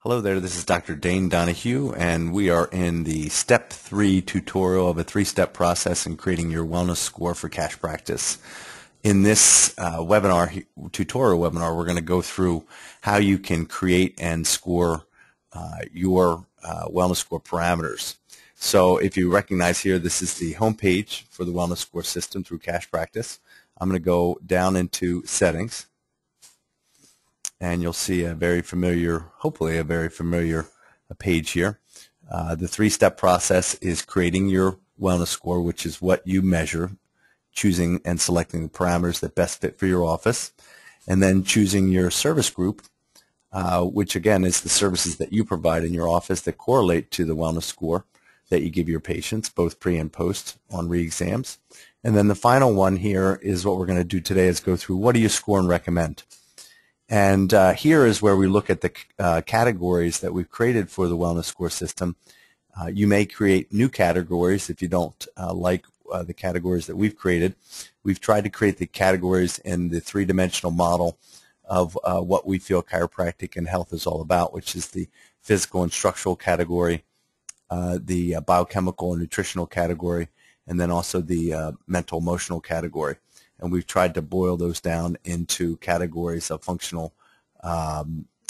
Hello there, this is Dr. Dane Donahue, and we are in the Step 3 tutorial of a 3-step process in creating your wellness score for cash practice. In this tutorial webinar, we're going to go through how you can create and score your wellness score parameters. So if you recognize here, this is the home page for the wellness score system through cash practice. I'm going to go down into settings, and you'll see a very familiar, hopefully a very familiar page here. The 3-step process is creating your wellness score, which is what you measure, choosing and selecting the parameters that best fit for your office, and then choosing your service group, which again is the services that you provide in your office that correlate to the wellness score that you give your patients, both pre and post on re-exams. And then the final one here is what we're going to do today is go through what do you score and recommend. And here is where we look at the categories that we've created for the wellness score system. You may create new categories if you don't like the categories that we've created. We've tried to create the categories in the 3-dimensional model of what we feel chiropractic and health is all about, which is the physical and structural category, the biochemical and nutritional category, and then also the mental emotional category. And we've tried to boil those down into categories of functional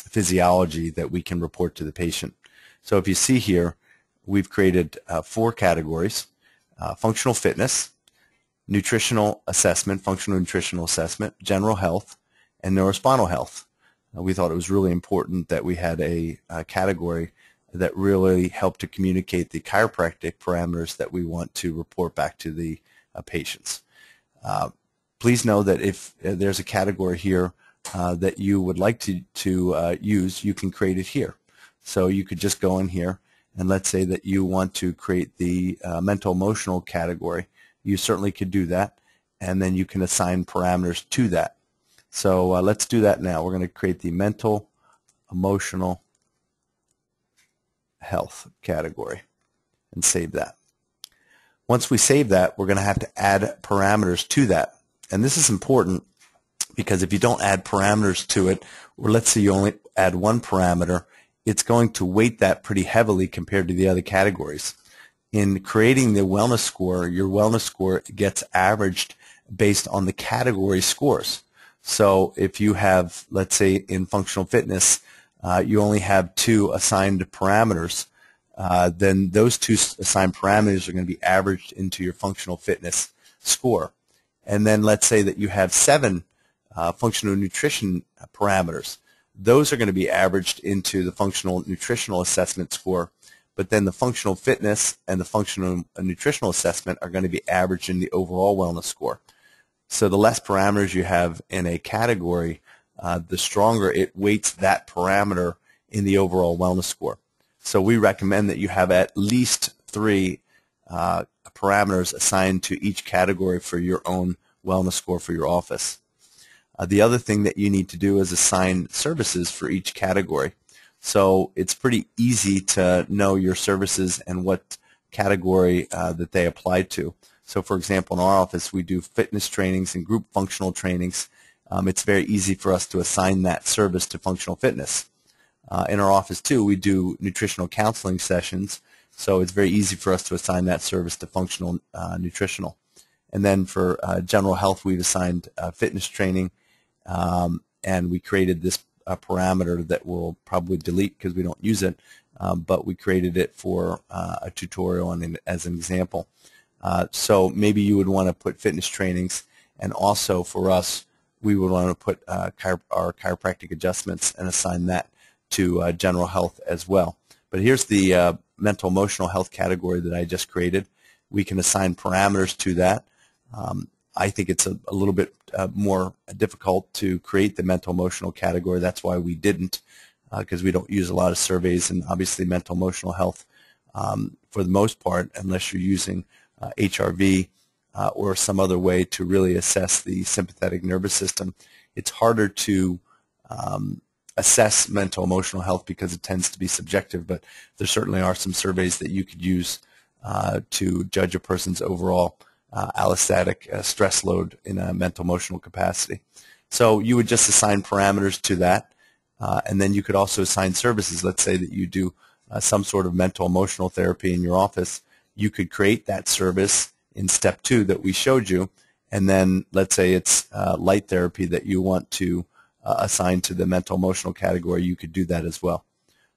physiology that we can report to the patient. So if you see here, we've created 4 categories: functional fitness, nutritional assessment, functional nutritional assessment, general health, and neurospinal health. We thought it was really important that we had a category that really helped to communicate the chiropractic parameters that we want to report back to the patients. Please know that if there's a category here that you would like to use, you can create it here. So you could just go in here, and let's say that you want to create the mental emotional category. You certainly could do that, and then you can assign parameters to that. So let's do that now. We're going to create the mental emotional health category and save that. Once we save that, we're going to have to add parameters to that. And this is important because if you don't add parameters to it, or let's say you only add one parameter, it's going to weight that pretty heavily compared to the other categories. In creating the wellness score, your wellness score gets averaged based on the category scores. So if you have, let's say in functional fitness, you only have 2 assigned parameters, then those 2 assigned parameters are going to be averaged into your functional fitness score. And then let's say that you have 7 functional nutrition parameters. Those are going to be averaged into the functional nutritional assessment score, but then the functional fitness and the functional nutritional assessment are going to be averaged in the overall wellness score. So the less parameters you have in a category, the stronger it weights that parameter in the overall wellness score. So we recommend that you have at least 3 parameters assigned to each category for your own wellness score for your office. The other thing that you need to do is assign services for each category. So it's pretty easy to know your services and what category that they apply to. So for example, in our office we do fitness trainings and group functional trainings. It's very easy for us to assign that service to functional fitness. In our office too, we do nutritional counseling sessions, so it's very easy for us to assign that service to functional nutritional. And then for general health, we've assigned fitness training, and we created this parameter that we'll probably delete because we don't use it, but we created it for a tutorial and as an example. So maybe you would want to put fitness trainings, and also for us, we would want to put our chiropractic adjustments and assign that to general health as well. But here's the mental emotional health category that I just created. We can assign parameters to that. I think it's a little bit more difficult to create the mental emotional category. That's why we didn't, because we don't use a lot of surveys, and obviously mental emotional health, for the most part, unless you're using HRV or some other way to really assess the sympathetic nervous system, it's harder to assess mental emotional health because it tends to be subjective, but there certainly are some surveys that you could use to judge a person's overall allostatic stress load in a mental emotional capacity. So you would just assign parameters to that. And then you could also assign services. Let's say that you do some sort of mental emotional therapy in your office. You could create that service in step 2 that we showed you, and then let's say it's light therapy that you want to assign to the mental emotional category. You could do that as well.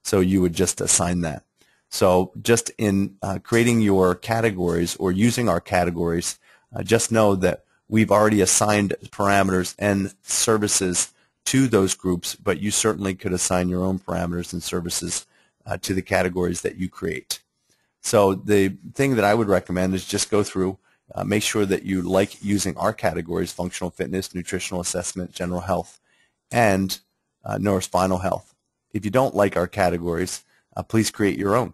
So you would just assign that. So just in creating your categories or using our categories, just know that we've already assigned parameters and services to those groups, but you certainly could assign your own parameters and services to the categories that you create. So the thing that I would recommend is just go through, make sure that you like using our categories: functional fitness, nutritional assessment, general health, and neurospinal health. If you don't like our categories, please create your own.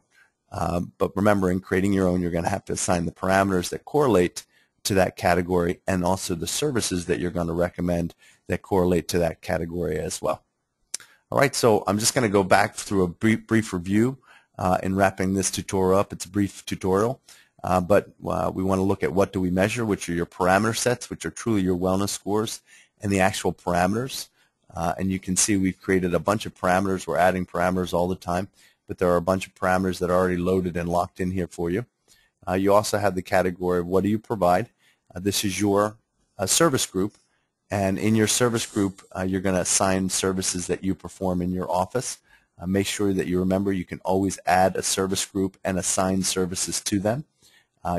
But remember, in creating your own, you're going to have to assign the parameters that correlate to that category and also the services that you're going to recommend that correlate to that category as well. All right, so I'm just going to go back through a brief review in wrapping this tutorial up. It's a brief tutorial, but we want to look at what do we measure, which are your parameter sets, which are truly your wellness scores, and the actual parameters. And you can see we've created a bunch of parameters. We're adding parameters all the time, but there are a bunch of parameters that are already loaded and locked in here for you. You also have the category of what do you provide. This is your service group, and in your service group you're going to assign services that you perform in your office. Make sure that you remember you can always add a service group and assign services to them.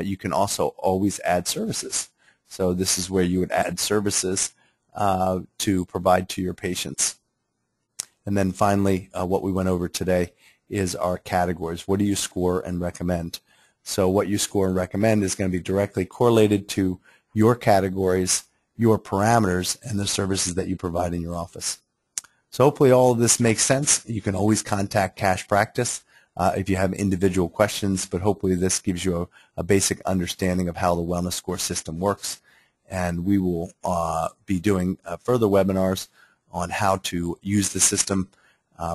You can also always add services. So this is where you would add services to provide to your patients. And then finally, what we went over today is our categories. What do you score and recommend? So what you score and recommend is going to be directly correlated to your categories, your parameters, and the services that you provide in your office. So hopefully all of this makes sense. You can always contact Cash Practice if you have individual questions, but hopefully this gives you a basic understanding of how the wellness score system works. And we will be doing further webinars on how to use the system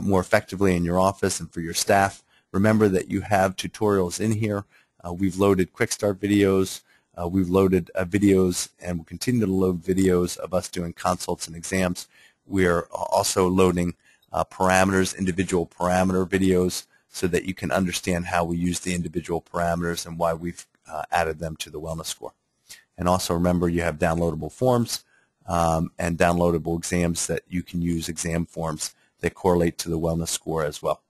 more effectively in your office and for your staff. Remember that you have tutorials in here. We've loaded quick start videos. We've loaded videos and we'll continue to load videos of us doing consults and exams. We're also loading parameters, individual parameter videos, so that you can understand how we use the individual parameters and why we've added them to the wellness score. And also remember, you have downloadable forms and downloadable exams that you can use, exam forms that correlate to the wellness score as well.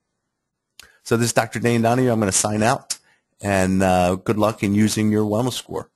So this is Dr. Dane Donahue. I'm going to sign out, and good luck in using your wellness score.